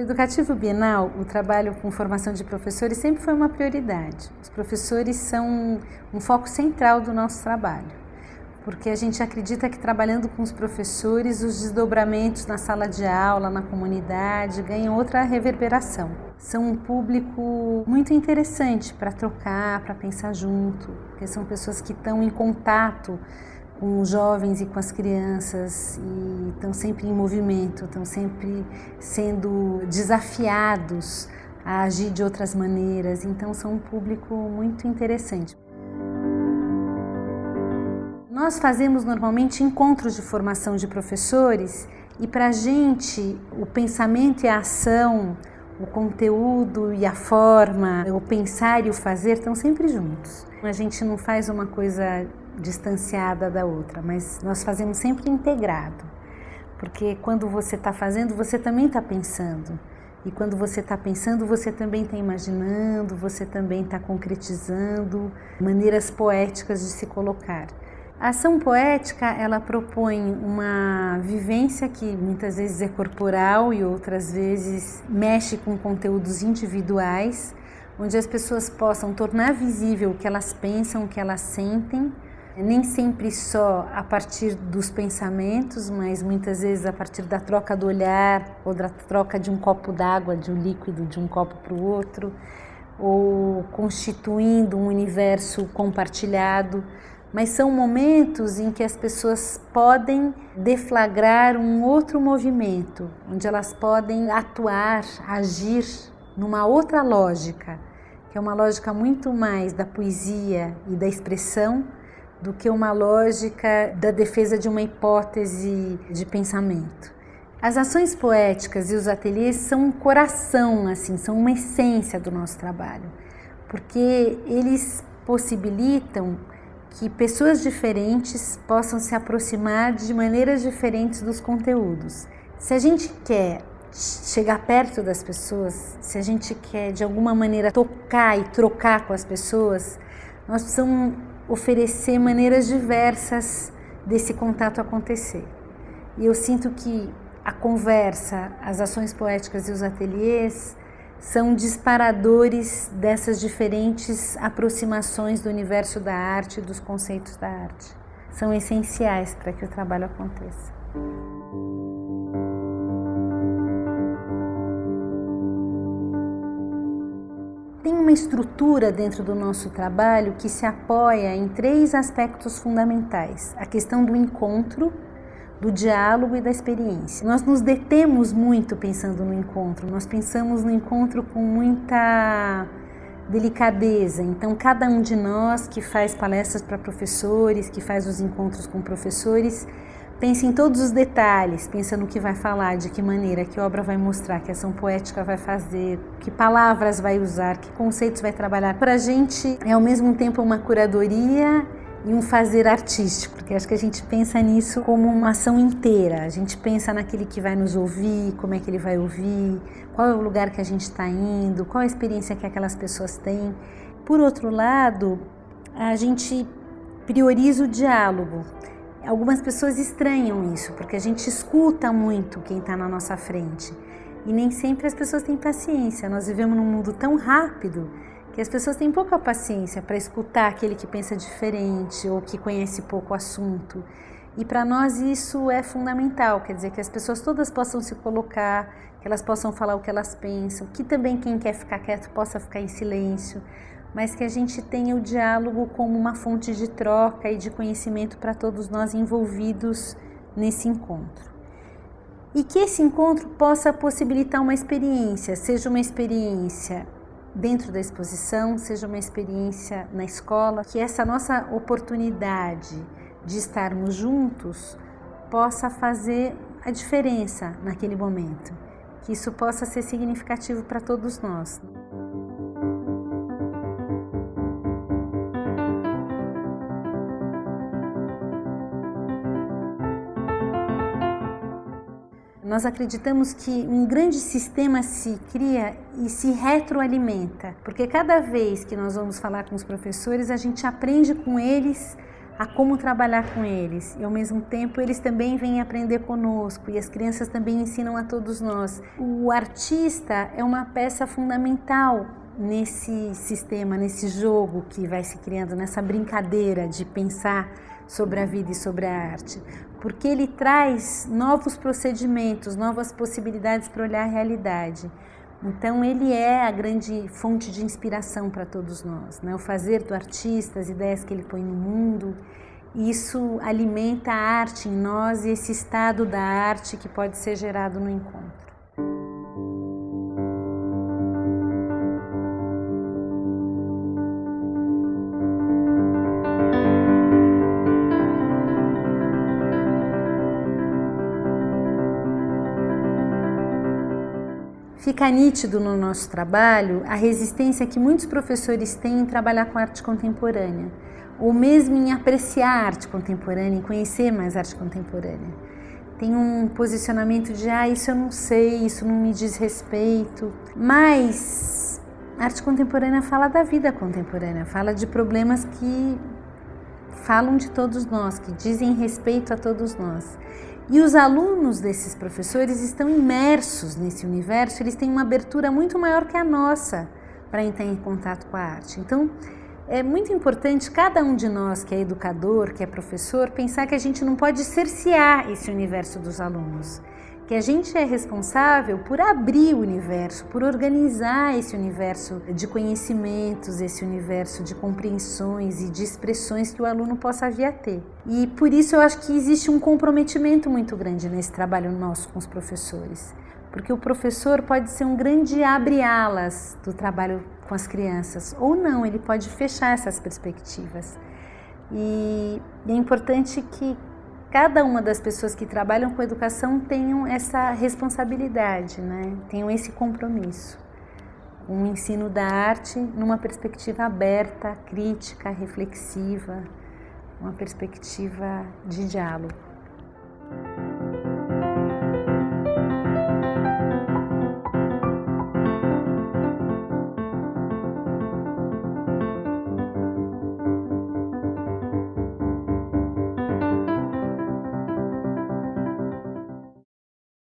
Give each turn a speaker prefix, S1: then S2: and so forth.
S1: Educativo Bienal, o trabalho com formação de professores sempre foi uma prioridade. Os professores são um foco central do nosso trabalho, porque a gente acredita que trabalhando com os professores, os desdobramentos na sala de aula, na comunidade, ganham outra reverberação. São um público muito interessante para trocar, para pensar junto, porque são pessoas que estão em contato com os jovens e com as crianças e estão sempre em movimento, estão sempre sendo desafiados a agir de outras maneiras, então são um público muito interessante. Nós fazemos normalmente encontros de formação de professores e para a gente o pensamento e a ação, o conteúdo e a forma, o pensar e o fazer estão sempre juntos. A gente não faz uma coisa distanciada da outra, mas nós fazemos sempre integrado, porque quando você está fazendo, você também está pensando, e quando você está pensando, você também está imaginando, você também está concretizando maneiras poéticas de se colocar. A ação poética, ela propõe uma vivência que muitas vezes é corporal e outras vezes mexe com conteúdos individuais, onde as pessoas possam tornar visível o que elas pensam, o que elas sentem, nem sempre só a partir dos pensamentos, mas muitas vezes a partir da troca do olhar ou da troca de um copo d'água, de um líquido de um copo para o outro, ou constituindo um universo compartilhado. Mas são momentos em que as pessoas podem deflagrar um outro movimento, onde elas podem atuar, agir numa outra lógica, que é uma lógica muito mais da poesia e da expressão, do que uma lógica da defesa de uma hipótese de pensamento. As ações poéticas e os ateliês são um coração, assim, são uma essência do nosso trabalho, porque eles possibilitam que pessoas diferentes possam se aproximar de maneiras diferentes dos conteúdos. Se a gente quer chegar perto das pessoas, se a gente quer de alguma maneira tocar e trocar com as pessoas, nós precisamos oferecer maneiras diversas desse contato acontecer. E eu sinto que a conversa, as ações poéticas e os ateliês são disparadores dessas diferentes aproximações do universo da arte e dos conceitos da arte. São essenciais para que o trabalho aconteça. Tem uma estrutura dentro do nosso trabalho que se apoia em 3 aspectos fundamentais: a questão do encontro, do diálogo e da experiência. Nós nos detemos muito pensando no encontro, nós pensamos no encontro com muita delicadeza. Então, cada um de nós que faz palestras para professores, que faz os encontros com professores, pensa em todos os detalhes, pensa no que vai falar, de que maneira, que obra vai mostrar, que ação poética vai fazer, que palavras vai usar, que conceitos vai trabalhar. Para a gente é ao mesmo tempo uma curadoria e um fazer artístico, porque acho que a gente pensa nisso como uma ação inteira. A gente pensa naquele que vai nos ouvir, como é que ele vai ouvir, qual é o lugar que a gente está indo, qual a experiência que aquelas pessoas têm. Por outro lado, a gente prioriza o diálogo. Algumas pessoas estranham isso, porque a gente escuta muito quem está na nossa frente e nem sempre as pessoas têm paciência. Nós vivemos num mundo tão rápido que as pessoas têm pouca paciência para escutar aquele que pensa diferente ou que conhece pouco o assunto. E para nós isso é fundamental, quer dizer, que as pessoas todas possam se colocar, que elas possam falar o que elas pensam, que também quem quer ficar quieto possa ficar em silêncio, mas que a gente tenha o diálogo como uma fonte de troca e de conhecimento para todos nós envolvidos nesse encontro. E que esse encontro possa possibilitar uma experiência, seja uma experiência dentro da exposição, seja uma experiência na escola, que essa nossa oportunidade de estarmos juntos possa fazer a diferença naquele momento, que isso possa ser significativo para todos nós. Nós acreditamos que um grande sistema se cria e se retroalimenta, porque cada vez que nós vamos falar com os professores, a gente aprende com eles a como trabalhar com eles, e ao mesmo tempo eles também vêm aprender conosco e as crianças também ensinam a todos nós. O artista é uma peça fundamental nesse sistema, nesse jogo que vai se criando, nessa brincadeira de pensar sobre a vida e sobre a arte, porque ele traz novos procedimentos, novas possibilidades para olhar a realidade. Então ele é a grande fonte de inspiração para todos nós, né? O fazer do artista, as ideias que ele põe no mundo, isso alimenta a arte em nós e esse estado da arte que pode ser gerado no encontro. Fica nítido no nosso trabalho a resistência que muitos professores têm em trabalhar com arte contemporânea, ou mesmo em apreciar a arte contemporânea, em conhecer mais arte contemporânea. Tem um posicionamento de, isso eu não sei, isso não me diz respeito, mas a arte contemporânea fala da vida contemporânea, fala de problemas que falam de todos nós, que dizem respeito a todos nós. E os alunos desses professores estão imersos nesse universo, eles têm uma abertura muito maior que a nossa para entrar em contato com a arte. Então, é muito importante cada um de nós que é educador, que é professor, pensar que a gente não pode cercear esse universo dos alunos, que a gente é responsável por abrir o universo, por organizar esse universo de conhecimentos, esse universo de compreensões e de expressões que o aluno possa vir a ter. E por isso eu acho que existe um comprometimento muito grande nesse trabalho nosso com os professores, porque o professor pode ser um grande abre-alas do trabalho com as crianças, ou não, ele pode fechar essas perspectivas. E é importante que cada uma das pessoas que trabalham com educação tenham essa responsabilidade, né? Tenham esse compromisso com o ensino da arte numa perspectiva aberta, crítica, reflexiva, uma perspectiva de diálogo.